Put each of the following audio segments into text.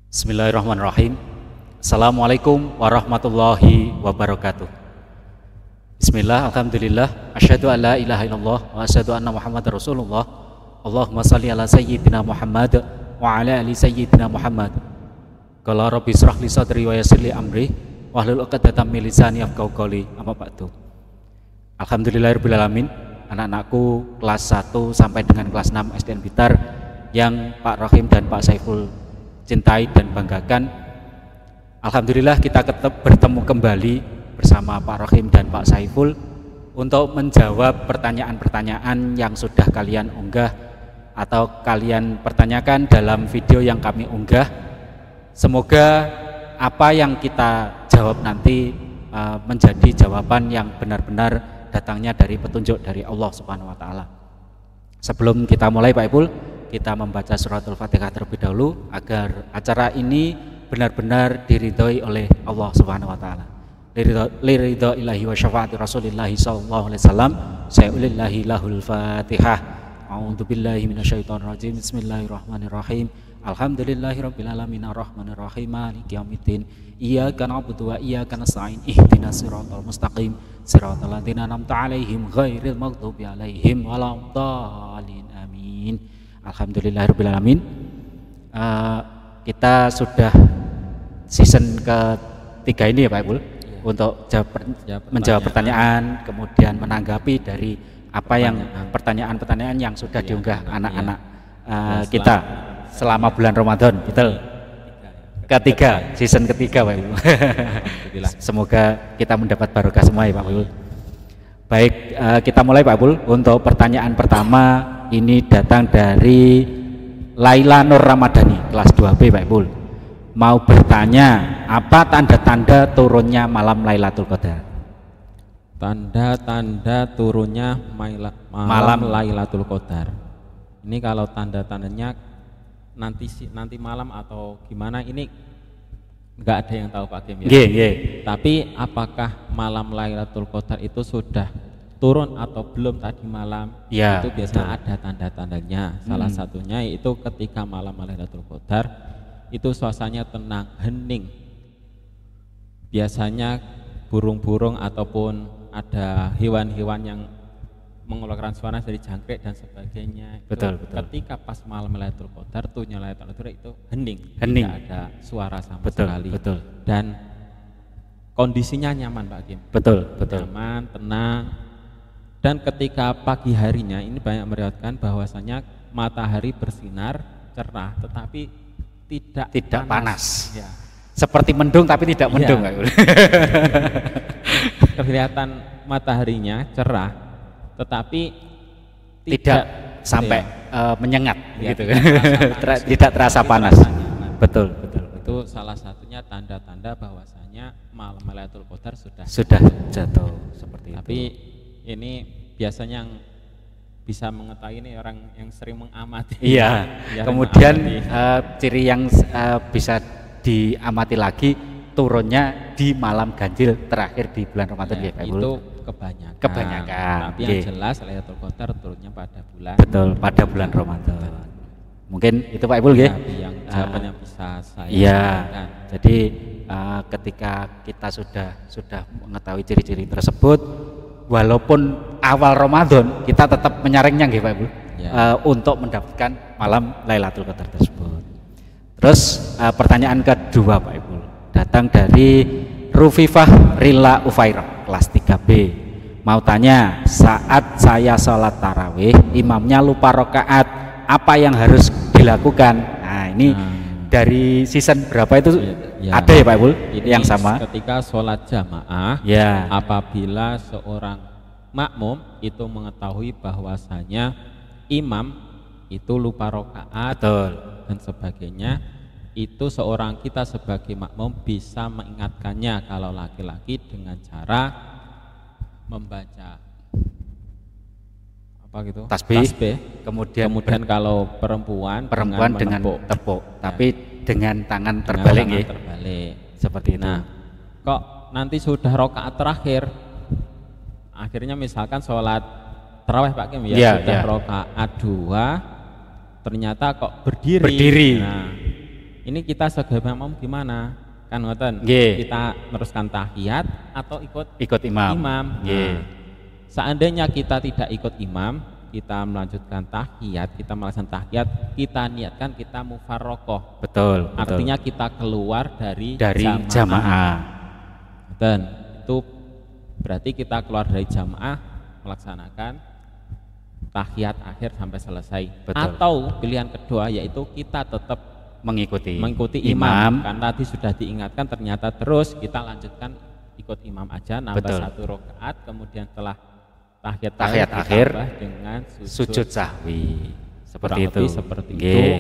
Bismillahirrahmanirrahim. Assalamualaikum warahmatullahi wabarakatuh. Bismillah, alhamdulillah, asyhadu an la ilaha illallah wa asyhadu anna Muhammadar Rasulullah. Allahumma shalli ala sayyidina Muhammad wa ala ali sayyidina Muhammad. Qala rabbi shrah li sadri wa yassir li amri wahlul 'uqdatam min lisani yafqahu qawli. Amma ba'du. Alhamdulillahirabbil alamin. Anak-anakku kelas 1 sampai dengan kelas 6 SDN Blitar yang Pak Rahim dan Pak Saiful cintai dan banggakan. Alhamdulillah kita bertemu kembali bersama Pak Rahim dan Pak Saiful untuk menjawab pertanyaan-pertanyaan yang sudah kalian unggah atau kalian pertanyakan dalam video yang kami unggah. Semoga apa yang kita jawab nanti menjadi jawaban yang benar-benar datangnya dari petunjuk dari Allah Subhanahu wa taala. Sebelum kita mulai Pak Ipul, kita membaca suratul Fatihah terlebih dahulu agar acara ini benar-benar diridhoi oleh Allah Subhanahu wa taala. Liridho ilahi wa syafaati Rasulillah sallallahu alaihi wasallam. Sa'ulillahi lahul Fatihah. A'udzubillahi minasyaitonir rajim. Bismillahirrahmanirrahim. Alhamdulillahirabbil alamin arrahmanir rahim maliki yaumiddin. Iyyaka na'budu wa iyyaka nasta'in. Ihdinas siratal mustaqim. Siratal ladzina an'amta 'alaihim ghairil maghdubi 'alaihim waladdallin. Amin. Alhamdulillahirabbil alamin. Kita sudah season ketiga ini ya Pak Ipul, untuk menjawab pertanyaan, kemudian menanggapi dari apa yang pertanyaan-pertanyaan yang sudah diunggah anak-anak kita selama bulan Ramadan. Betul. Ketiga, season ketiga Pak Ipul. Semoga kita mendapat barokah semua ya Pak Ipul. Baik, kita mulai Pak Ipul. Untuk pertanyaan pertama ini datang dari Laila Nur Ramadhani, kelas 2B Pak Ipul. Mau bertanya, apa tanda-tanda turunnya malam Lailatul Qadar? Tanda-tanda turunnya malam Lailatul Qadar. Ini kalau tanda-tandanya nanti malam atau gimana, ini nggak ada yang tahu Pak Kim ya. Tapi apakah malam Lailatul Qadar itu sudah turun atau belum tadi malam, ya, itu biasanya ada tanda-tandanya. Salah satunya yaitu ketika malam Lailatul Qadar itu suasananya tenang, hening. Biasanya burung-burung ataupun ada hewan-hewan yang mengeluarkan suara dari jangkrik dan sebagainya. Betul. Ketika pas malam Lailatul Qadar, tuhnya Lailatul Qadar itu hening, tidak ada suara sama sekali. Dan kondisinya nyaman Pak Kim. Betul. Nyaman, tenang. Dan ketika pagi harinya ini banyak meriwayatkan bahwasanya matahari bersinar cerah, tetapi tidak panas. Ya. Seperti mendung tapi tidak mendung. Ya. Kelihatan mataharinya cerah, tetapi tidak sampai menyengat, ya, gitu kan? Tidak terasa panas. Betul. Itu salah satunya tanda-tanda bahwasanya malam Lailatul Qadar sudah jatuh seperti tapi itu. Ini biasanya yang bisa mengetahui ini orang yang sering mengamati. Iya. Kemudian ciri yang bisa diamati lagi, turunnya di malam ganjil terakhir di bulan Ramadan ya, Pak Ipul. Itu kebanyakan. Tapi yang jelas Lailatul Qadar turunnya pada bulan. Betul, pada bulan Ramadan. Mungkin itu Pak Ipul ya. Yang jawabannya bisa saya sampaikan. Jadi ketika kita sudah mengetahui ciri-ciri tersebut, walaupun awal Ramadan kita tetap menyaringnya nggih Pak Ibu, untuk mendapatkan malam Lailatul Qadar tersebut. Terus pertanyaan kedua Pak Ibu datang dari Rufifah Rila Ufairah, kelas 3B. Mau tanya, saat saya sholat tarawih imamnya lupa rakaat, apa yang harus dilakukan? Nah ini dari season berapa itu ada ya Pak Ibu yang sama? Ketika sholat jamaah, apabila seorang makmum itu mengetahui bahwasanya imam itu lupa rakaat dan sebagainya, itu kita sebagai makmum bisa mengingatkannya kalau laki-laki dengan cara membaca tasbih. Kemudian kalau perempuan dengan tepuk, tapi dengan tangan terbalik, seperti itu. Nah, kok nanti sudah rakaat terakhir, akhirnya misalkan sholat tarawih Pak Kim sudah rakaat 2, ternyata kok berdiri. Nah, Ini kita sebagai makmum gimana? Kan ngoten. Nggih. Kita meneruskan tahiyat atau ikut imam. Nah, seandainya kita tidak ikut imam, kita melanjutkan tahiyat, kita melaksanakan tahiyat, kita niatkan kita mufarroqoh. Betul. Artinya kita keluar dari jamaah. Dan itu berarti kita keluar dari jamaah melaksanakan tahiyat akhir sampai selesai. Betul. Atau pilihan kedua yaitu kita tetap mengikuti imam. Kan tadi sudah diingatkan, ternyata terus kita lanjutkan ikut imam aja, nambah 1 rakaat, kemudian setelah tahiyat akhir dengan sujud sahwi. Seperti itu. Seperti itu.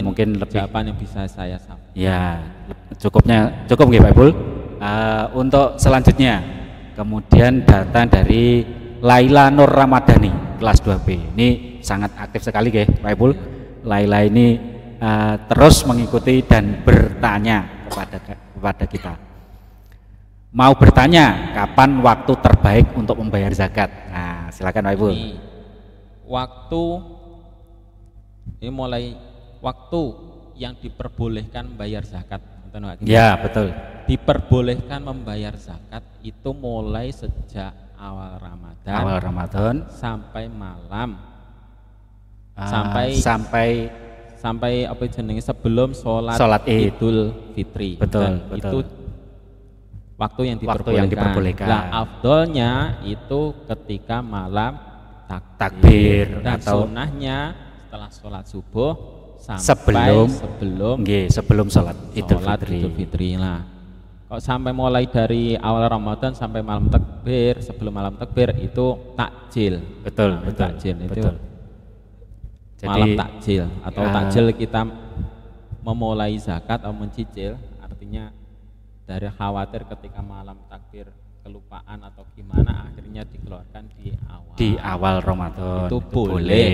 Mungkin lebih jawaban yang bisa saya sampaikan. Ya, cukup nggih Pak Ibul. Untuk selanjutnya, kemudian datang dari Laila Nur Ramadhani kelas 2B. Ini sangat aktif sekali nggih Pak Ibul. Laila ini terus mengikuti dan bertanya kepada kita. Mau bertanya kapan waktu terbaik untuk membayar zakat? Nah, silakan Pak Ibu. Ini mulai waktu yang diperbolehkan membayar zakat. Ya, betul. Diperbolehkan membayar zakat itu mulai sejak awal Ramadan sampai malam. Sampai apa jenenge sebelum sholat Idul Fitri. Betul. Itu waktu yang diperbolehkan. Nah, afdolnya itu ketika malam takbir dan atau sunnahnya setelah sholat subuh sampai sebelum sholat Idul Fitri. Nah, kok sampai mulai dari awal Ramadan sampai malam takbir, sebelum malam takbir itu takjil. Betul. Malam takjil atau takjil kita memulai zakat atau mencicil, artinya dari khawatir ketika malam takbir kelupaan atau gimana, akhirnya dikeluarkan di awal Ramadan. Itu boleh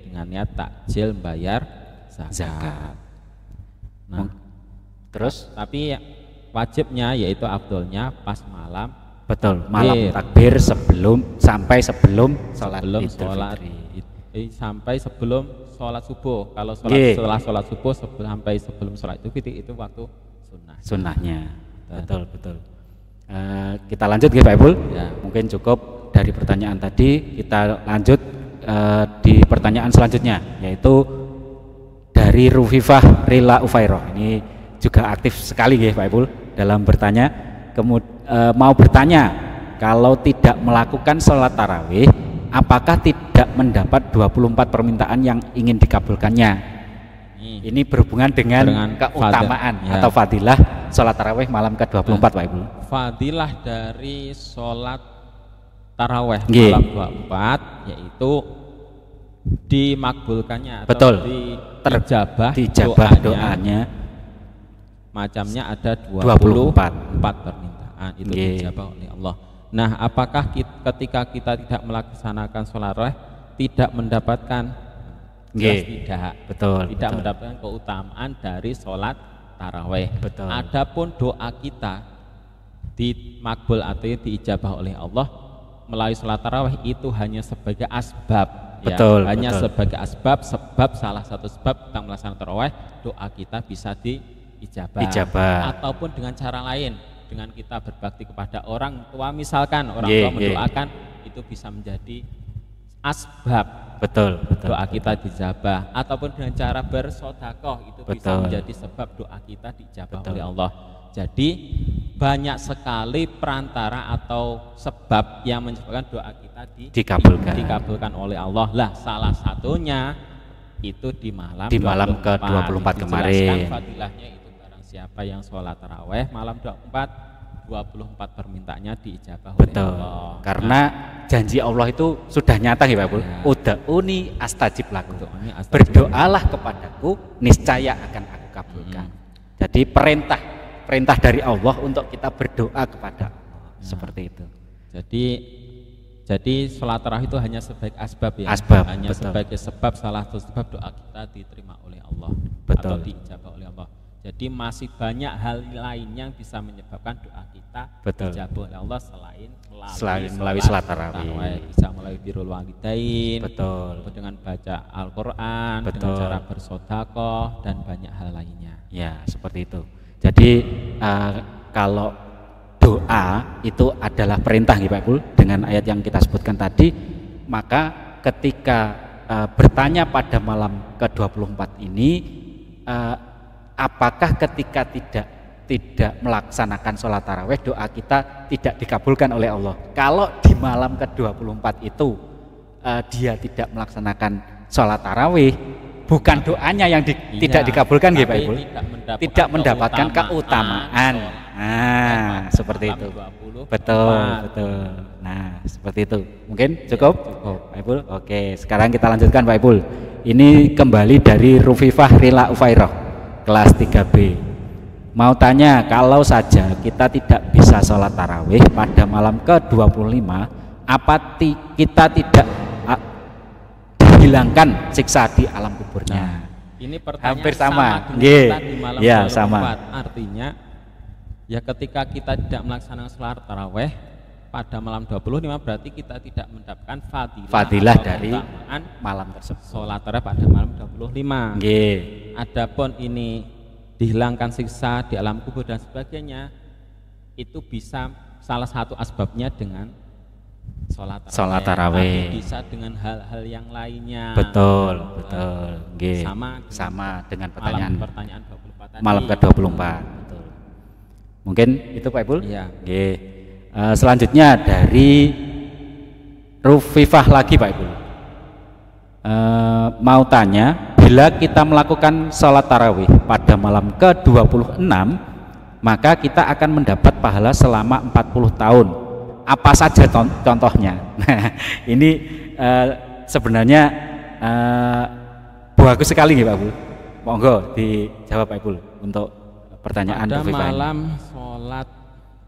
dengan niat takjil bayar zakat. Nah, terus tapi wajibnya yaitu afdolnya pas malam. Betul, malam takbir sampai sebelum sholat sampai sebelum sholat subuh. Kalau setelah sholat subuh sampai sebelum sholat itu waktu sunnahnya. Betul. Kita lanjut Pak Ibul. Ya. Mungkin cukup dari pertanyaan tadi. Kita lanjut di pertanyaan selanjutnya, yaitu dari Rufifah Rila Ufairoh. Ini juga aktif sekali Pak Ibul dalam bertanya. Mau bertanya, kalau tidak melakukan sholat tarawih, apakah tidak mendapat 24 permintaan yang ingin dikabulkannya? Ini berhubungan dengan keutamaan atau fadilah sholat tarawih malam ke-24 Pak Ibu. Fadilah dari sholat tarawih malam 24 yaitu dimakbulkannya atau dijabah doanya. Macamnya ada 24 permintaan itu dijabah oleh Allah. Nah, apakah ketika kita tidak melaksanakan sholat tarawih tidak mendapatkan? Tidak mendapatkan keutamaan dari sholat tarawih. Adapun doa kita dimakbul atau diijabah oleh Allah melalui sholat tarawih itu hanya sebagai asbab. Sebagai asbab, salah satu sebab kita melaksanakan tarawih, doa kita bisa diijabah. Ataupun dengan cara lain, dengan kita berbakti kepada orang tua, misalkan orang tua mendoakan, itu bisa menjadi asbab doa kita dijabah. Ataupun dengan cara bersedekah, itu bisa menjadi sebab doa kita dijabah oleh Allah. Jadi banyak sekali perantara atau sebab yang menyebabkan doa kita dikabulkan oleh Allah. Lah, salah satunya itu di malam ke-24 kemarin. Fadilahnya itu barang siapa yang sholat tarawih malam 24 permintaannya diijabah oleh Allah. Karena janji Allah itu sudah nyata ya Pak Bu. Ud'uni astajib lakum. Berdoalah kepadaku, niscaya akan aku kabulkan. Jadi perintah dari Allah untuk kita berdoa kepada Allah. Seperti itu. Jadi sholat tarawih itu hanya sebagai asbab ya. Sebagai sebab, salah satu sebab doa kita diterima oleh Allah atau diijabah oleh Allah. Jadi masih banyak hal lain yang bisa menyebabkan doa kita dijabah oleh Allah selain melalui salat tarawih. Bisa melalui birrul walidain, dengan baca Al-Qur'an, dengan cara bersedekah dan banyak hal lainnya. Ya, seperti itu. Jadi kalau doa itu adalah perintah Pak Ibul dengan ayat yang kita sebutkan tadi, maka ketika bertanya pada malam ke-24 ini, apakah ketika tidak melaksanakan sholat tarawih doa kita tidak dikabulkan oleh Allah? Kalau di malam ke-24 itu dia tidak melaksanakan sholat tarawih, bukan doanya yang tidak dikabulkan Pak Ibu, tidak mendapatkan keutamaan. Nah, seperti itu. Betul. Nah, seperti itu. Mungkin cukup Pak Ibu. Oke, sekarang kita lanjutkan Pak Ibu. Ini kembali dari Rufifah Rila Ufairah, kelas 3B. Mau tanya, kalau saja kita tidak bisa sholat tarawih pada malam ke-25, apa kita tidak dihilangkan siksa di alam kuburnya? Nah, ini pertanyaan hampir sama dengan di malam ya, 24. sama. Artinya ya ketika kita tidak melaksanakan sholat tarawih pada malam 25 berarti kita tidak mendapatkan fadilah dari malam tersebut. Sholat tarawih pada malam 25. Adapun ini dihilangkan siksa di alam kubur dan sebagainya, itu bisa salah satu asbabnya dengan sholat tarawih. Bisa dengan hal-hal yang lainnya. Betul. Sama dengan pertanyaan 24 tadi. Malam ke-24. Betul. Mungkin itu Pak Ibul? Iya. Selanjutnya dari Rufifah lagi Pak Ibul. Mau tanya, bila kita melakukan sholat tarawih pada malam ke-26, maka kita akan mendapat pahala selama 40 tahun. Apa saja contohnya? Nah, ini sebenarnya bagus sekali Pak Ibul. Monggo dijawab Pak Ibul untuk pertanyaan pada Rufifah. Malam sholat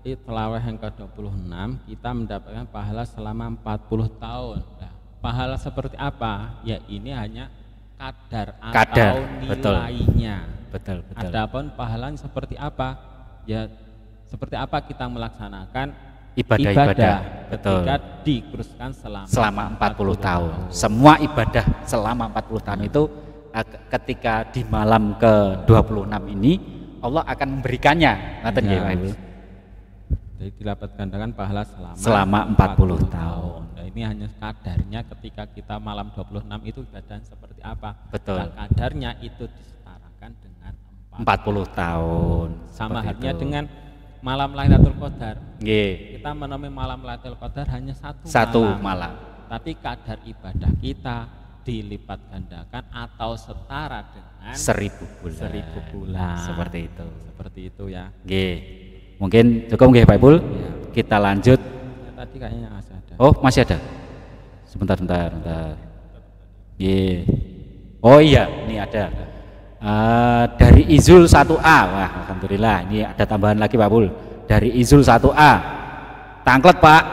tarawih yang ke-26 kita mendapatkan pahala selama 40 tahun. Nah, pahala seperti apa? Ya ini hanya kadar atau nilainya. Betul. Adapun pahalanya seperti apa? Ya seperti apa kita melaksanakan ibadah ketika dikurskan selama 40 tahun. Semua ibadah selama 40 tahun itu ketika di malam ke-26 ini Allah akan memberikannya. Ngaten nggih Pak Ibu. Jadi didapatkan dengan pahala selama 40 tahun. Nah, ini hanya kadarnya ketika kita malam 26 itu ibadah seperti apa. Betul. Nah, kadarnya itu disetarakan dengan 40 tahun. Sama halnya dengan malam Lailatul Qadar. Nggih. Kita menemui malam Lailatul Qadar hanya satu malam. Tapi kadar ibadah kita dilipat gandakan atau setara dengan 1000 bulan. Seperti itu ya. Nggih. Mungkin cukup nggih Pak Ibul? Ya. Kita lanjut. Tadi kayaknya masih ada. Oh, masih ada. Sebentar. Oh iya, ini ada. Dari Izul 1A. Wah, alhamdulillah, ini ada tambahan lagi Pak Ibul. Dari Izul 1A. Tangklet Pak,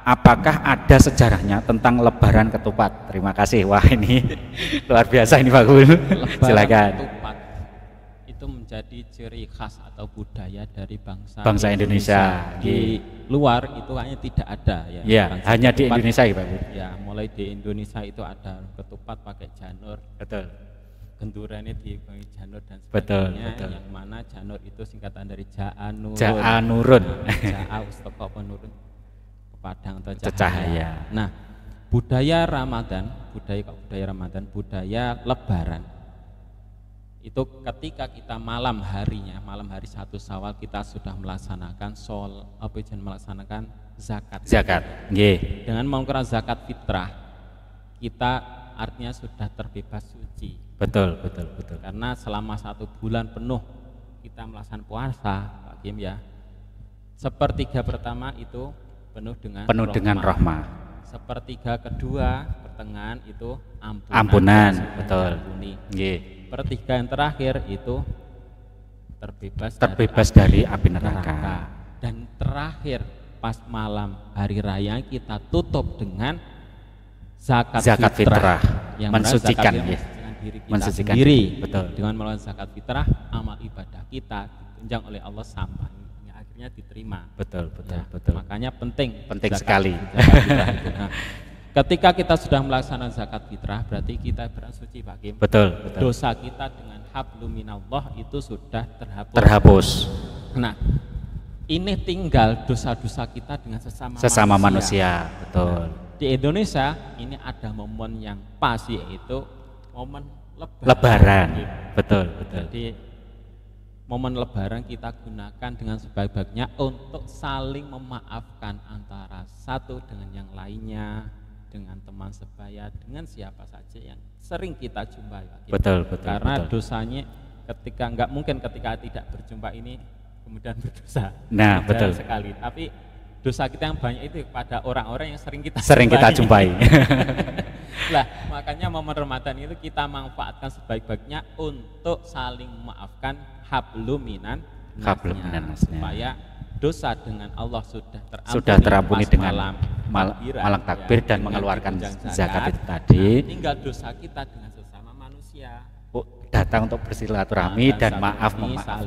apakah ada sejarahnya tentang lebaran ketupat? Terima kasih. Wah, ini luar biasa ini Pak Ibul. Silakan. Ketupat itu menjadi ciri khas atau budaya dari bangsa Indonesia. Di luar itu kayaknya tidak ada ya. Ya, hanya di Indonesia ya Pak Bu. Ya, mulai di Indonesia itu ada ketupat pakai janur. Betul. Gendurannya di janur dan sebagainya. Betul. Yang mana janur itu singkatan dari Ja'anurun. Ja'a ustaka penurun kepadang atau cahaya. Nah, budaya Ramadan, budaya Lebaran itu ketika kita malam hari 1 Syawal kita sudah melaksanakan melaksanakan zakat. Nggih. Dengan mengeluarkan zakat fitrah kita artinya sudah terbebas suci. Betul. Karena selama 1 bulan penuh kita melaksanakan puasa, Pak Kim ya. Sepertiga pertama itu penuh dengan rahmah. Sepertiga kedua pertengahan itu ampunan. Betul. Nggih. Sepertiga yang terakhir itu terbebas dari api neraka. Dan terakhir pas malam hari raya kita tutup dengan zakat fitrah yang mensucikan ya. diri kita mensucikan sendiri. diri. Betul. Dengan melakukan zakat fitrah, amal ibadah kita ditunjang oleh Allah sampai akhirnya diterima. Betul, betul, Ya, betul. makanya penting Sekali. zakat fitrah itu. Nah, ketika kita sudah melaksanakan zakat fitrah, berarti kita bersuci Pak Kim. Betul, betul. Dosa kita dengan hablum minallah itu sudah Terhapus. Nah, ini tinggal dosa-dosa kita dengan Sesama manusia. Betul. Nah, di Indonesia ini ada momen yang pas, yaitu momen Lebaran. Betul, betul. Jadi momen Lebaran kita gunakan dengan sebaik-baiknya untuk saling memaafkan antara satu dengan yang lainnya, dengan teman sebaya, dengan siapa saja yang sering kita jumpai. Betul, betul. Karena betul. dosanya ketika nggak mungkin ketika tidak berjumpa ini kemudian berdosa. Nah, Tidak betul sekali. Tapi dosa kita yang banyak itu pada orang-orang yang sering kita jumpai. Lah, makanya momen Ramadan itu kita manfaatkan sebaik-baiknya untuk saling memaafkan hablum minan nasnya, supaya dosa dengan Allah sudah terampuni dengan malam takbir dan mengeluarkan zakat itu tadi. Nah, tinggal dosa kita dengan sesama manusia. Datang untuk bersilaturahmi dan memaafkan.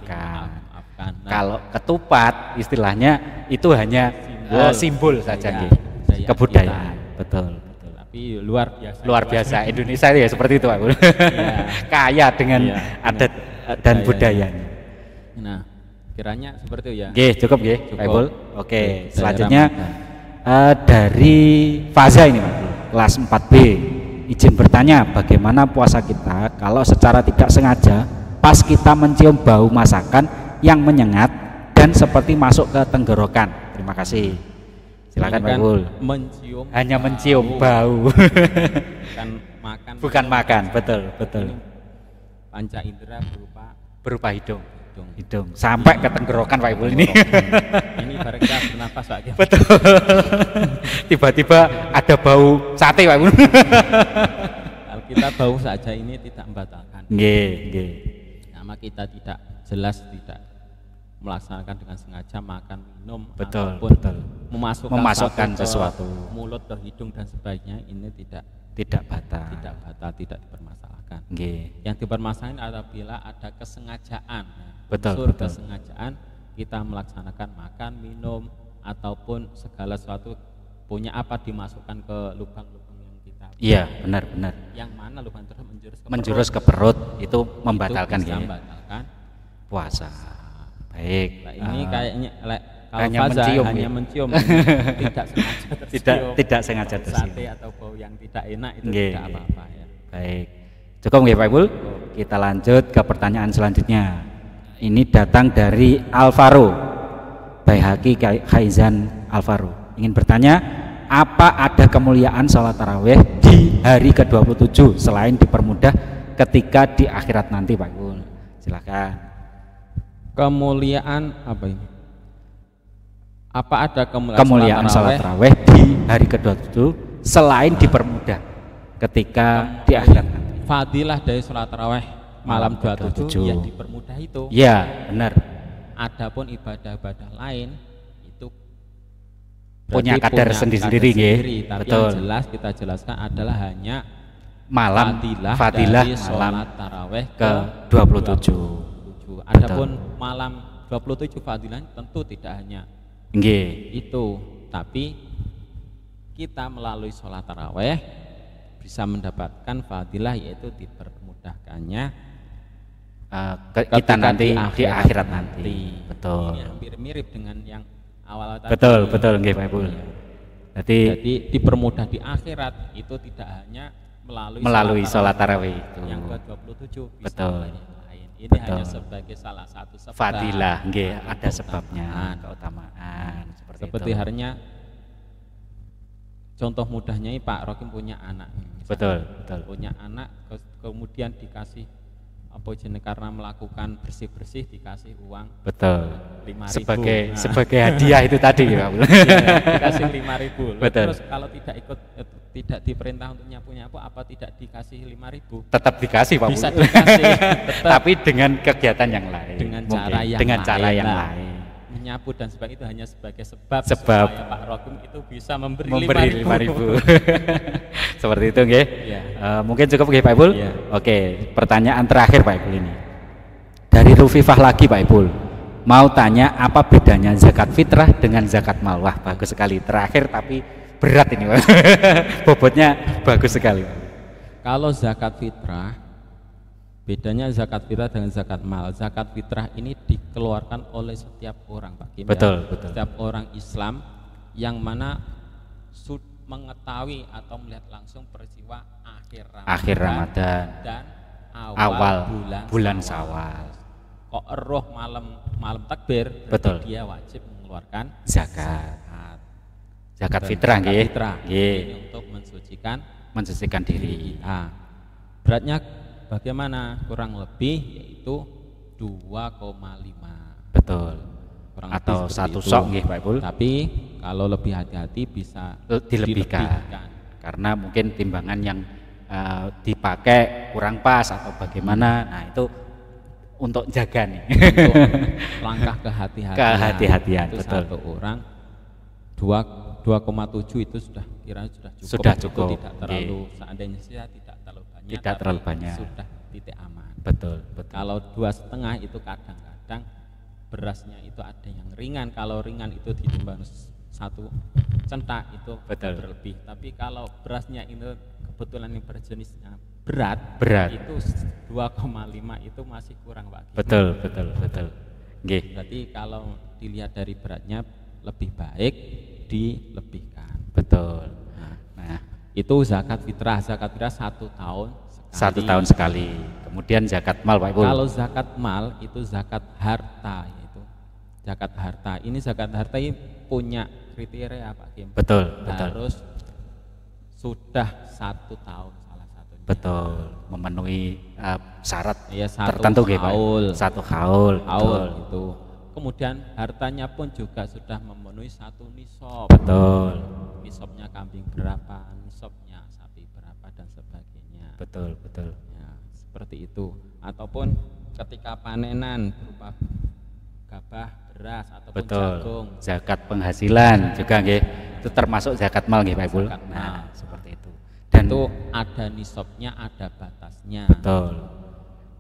Nah, kalau ketupat istilahnya itu hanya simbol saja, kebudayaan. Betul. Tapi luar biasa Indonesia ya seperti itu, Pak. Ya. Kaya dengan adat dan budayanya. Nah, kiranya seperti itu ya. Nggih, cukup nggih, Pak Ibul. Oke, selanjutnya dari Faza ini, Pak, kelas 4B. Izin bertanya, bagaimana puasa kita kalau secara tidak sengaja pas kita mencium bau masakan yang menyengat dan seperti masuk ke tenggorokan? Terima kasih. Silakan Pak Ibul. Hanya mencium bau. Bukan makan, betul. Ini panca indera berupa hidung. Sampai ke tenggorokan Pak Ibul ini. Ini barang kita bernafas Pak. Betul. Tiba-tiba ada bau sate Pak Ibul. Kalau kita bau saja ini tidak membatalkan. Nggih. Nama kita tidak melaksanakan dengan sengaja makan, minum, ataupun memasukkan sesuatu mulut ke hidung dan sebagainya, ini tidak batal, tidak dipermasalahkan. Yang dipermasalahkan apabila ada kesengajaan. Betul. Kesengajaan kita melaksanakan makan, minum ataupun segala sesuatu punya apa dimasukkan ke lubang-lubang yang kita. Iya, benar. Yang mana lubang tersebut menjurus ke perut itu membatalkan itu bisa membatalkan puasa. Baik. Nah, ini kayaknya hanya mencium tidak sengaja tercium. Sate atau bau yang tidak enak itu tidak apa-apa ya. Baik. Cukup nggih Pak Ibul? Kita lanjut ke pertanyaan selanjutnya. Ini datang dari Alvaro Baihaqi Khaizan Alvaro. Ingin bertanya, apa ada kemuliaan sholat tarawih di hari ke-27 selain dipermudah ketika di akhirat nanti Pak Ibul? Silakan. Kemuliaan apa ini? Apa ada kemuliaan salat tarawih di hari ke-27 selain dipermudah ketika di akhirat nanti? Fadilah dari salat tarawih malam 27 ya dipermudah itu. Iya, benar. Adapun ibadah-ibadah lain itu punya kadar sendiri-sendiri nggih. Tapi yang jelas kita jelaskan adalah hanya fadilah dari salat tarawih ke-27. Adapun malam 27 fadilah tentu tidak hanya itu, tapi kita melalui sholat tarawih bisa mendapatkan fadilah, yaitu dipermudahkannya kita nanti di akhirat nanti. Betul. Ini hampir mirip dengan yang awal tadi. Betul nggih Pak Ibul. Jadi dipermudah di akhirat itu tidak hanya melalui sholat tarawih itu. Yang ke-27 betul. Ini hanya sebagai salah satu sebab. Fadilah, ada sebabnya, keutamaan seperti itu. harinya contoh mudahnya Pak Rokim punya anak. Betul. Punya anak, kemudian dikasih apa jenis karena melakukan bersih-bersih dikasih uang. Betul. 5.000. Sebagai hadiah itu tadi ya, Pak. Dikasih 5.000. Betul. Terus kalau tidak diperintah untuk nyapu-nyapu, apa tidak dikasih 5.000? Tetap dikasih Pak. Bisa dikasih. Tapi dengan kegiatan yang lain. Dengan cara yang lain. nyapu dan sebagainya itu hanya sebagai sebab Sebab. supaya Pak Rokim itu bisa memberi Memberi 5.000. 5.000. Seperti itu nggih. Ya. Mungkin cukup nggih Pak Ibul? Iya. Oke, pertanyaan terakhir Pak Ibul ini. Dari Rufifah lagi Pak Ibul. Mau tanya apa bedanya zakat fitrah dengan zakat mal? Wah, bagus sekali. Terakhir tapi berat ini Pak. Bobotnya bagus sekali. Kalau zakat fitrah, bedanya zakat fitrah dengan zakat mal. Zakat fitrah ini dikeluarkan oleh setiap orang, Pak Kim. Betul, ya? betul. Setiap orang Islam yang mana mengetahui atau melihat langsung peristiwa akhir Ramadan dan awal bulan Syawal. Kok roh malam takbir, Betul. dia wajib mengeluarkan Zakat Zakat fitrah nggih. fitrah. Nggih. Ini untuk Mensucikan diri. kita. Beratnya bagaimana? Kurang lebih yaitu 2,5. Betul. Kurang Atau lebih satu seperti sok itu. nggih Pak Ibul. Tapi kalau lebih hati-hati bisa Dilebihkan. Karena mungkin timbangan yang dipakai kurang pas atau bagaimana. Nah, itu untuk jaga nih. Untuk langkah kehati-hatian. Kehati-hatian, Itu betul. satu orang 2,7 itu sudah kira sudah cukup. Sudah cukup. Itu tidak terlalu seandainya saya tidak terlalu banyak. Tidak tapi terlalu banyak. Sudah titik aman. Betul. Kalau 2,5 itu kadang-kadang berasnya itu ada yang ringan. Kalau ringan itu ditimbang satu centak itu Betul. berlebih. Tapi kalau berasnya itu kebetulan yang berjenisnya berat. Itu 2,5 itu masih kurang, Pak. Betul. Nggih. Berarti kalau dilihat dari beratnya lebih baik dilebihkan. Betul. Nah, Itu zakat fitrah. Zakat fitrah 1 tahun sekali. 1 tahun sekali. Kemudian zakat mal Pak Ibul. Kalau zakat mal itu zakat harta, yaitu zakat harta. Ini zakat harta ini punya kriteria Pak Kim. Betul. Harus sudah 1 tahun salah satunya. Betul. Memenuhi syarat Ya, satu tertentu nggih Pak. haul. 1 haul. Haul Betul. itu. Kemudian hartanya pun juga sudah memenuhi 1 nisab. Betul. Nisabnya kambing berapa, nisabnya sapi berapa dan sebagainya. Betul. Ya, seperti itu. Ataupun ketika panenan berupa gabah, beras ataupun Betul. jagung. Zakat penghasilan juga nggih. Itu termasuk zakat mal nggih Pak Ibul. Zakat mal. Nah, seperti itu. Dan Itu ada nisabnya, ada batasnya. betul.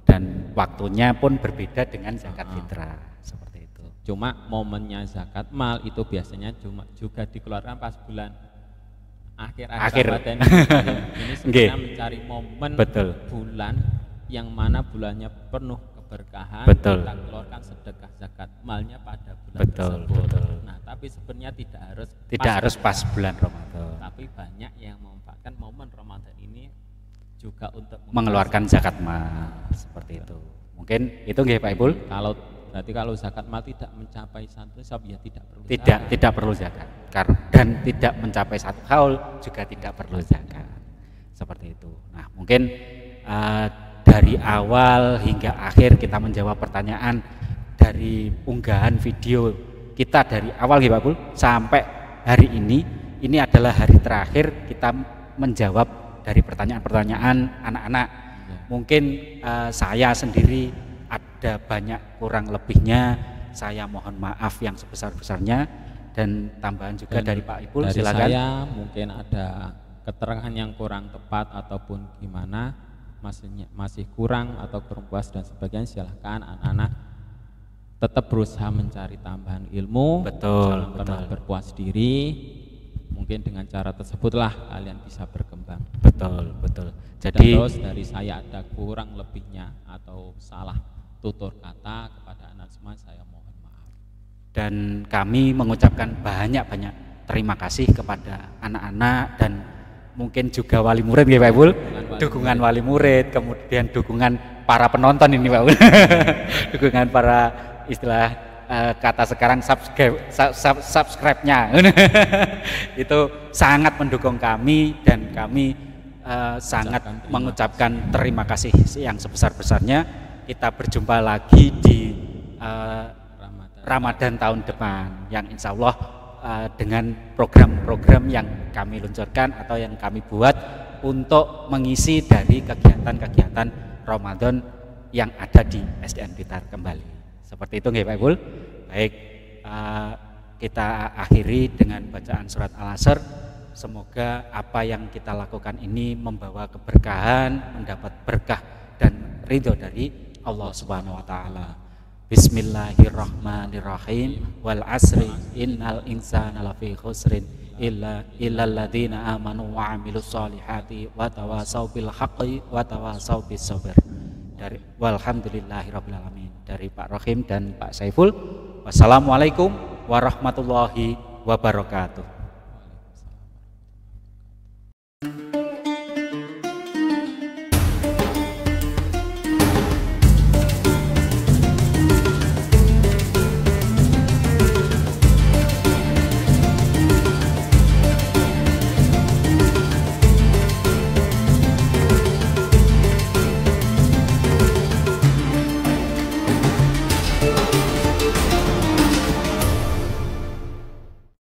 Dan waktunya pun berbeda dengan zakat fitrah. Seperti itu. Cuma momennya zakat mal itu biasanya juga dikeluarkan pas bulan akhir Ramadan. Ini sebenarnya mencari momen Betul. bulan yang mana bulannya penuh keberkahan. Betul. Kita keluarkan sedekah zakat malnya pada bulan Betul. tersebut. Nah, tapi sebenarnya tidak harus Pas bulan Ramadan. tapi banyak yang memanfaatkan momen Ramadan ini juga untuk Mengeluarkan zakat mal. Seperti itu. Mungkin itu nggih Pak Ibul. Kalau zakat mal tidak mencapai 1 nisab ya tidak perlu Tidak perlu zakat. Dan tidak mencapai 1 haul juga tidak perlu zakat. Seperti itu. Nah, mungkin dari awal hingga akhir kita menjawab pertanyaan dari unggahan video kita dari awal nggih Pak Bul sampai hari ini adalah hari terakhir kita menjawab dari pertanyaan-pertanyaan anak-anak. Mungkin saya sendiri ada banyak kurang lebihnya, saya mohon maaf yang sebesar-besarnya, dan tambahan juga dari Pak Ibul, dari silakan. saya mungkin ada keterangan yang kurang tepat ataupun gimana masih kurang atau kurang puas dan sebagainya, silahkan anak-anak tetap berusaha mencari tambahan ilmu. Betul, jangan pernah berpuas diri. Mungkin dengan cara tersebutlah kalian bisa berkembang. Betul. Dan Jadi terus dari saya ada kurang lebihnya atau salah tutur kata kepada anak semua, saya mohon maaf. dan kami mengucapkan banyak-banyak terima kasih kepada anak-anak dan mungkin juga wali murid ya Pak Ibul, dukungan wali murid, kemudian dukungan para penonton ini Pak Ibul, dukungan para istilah kata sekarang subscribe-nya itu sangat mendukung kami, dan kami sangat mengucapkan terima kasih yang sebesar-besarnya. Kita berjumpa lagi di Ramadan tahun depan yang insya Allah dengan program-program yang kami luncurkan atau yang kami buat untuk mengisi dari kegiatan-kegiatan Ramadan yang ada di SDN Blitar kembali. Seperti itu nggih Pak Ibul. Baik, kita akhiri dengan bacaan surat Al-Asr. Semoga apa yang kita lakukan ini membawa keberkahan, mendapat berkah dan ridho dari Allah Subhanahu wa taala. Bismillahirrahmanirrahim. Wal asri innal insana lafi khusrin illal ladzina amanu wa amilus solihati wa tawasau bil haqqi wa tawasau bis sabr. Dari walhamdulillahirabbil alamin, dari Pak Rohim dan Pak Saiful. Wassalamualaikum warahmatullahi wabarakatuh.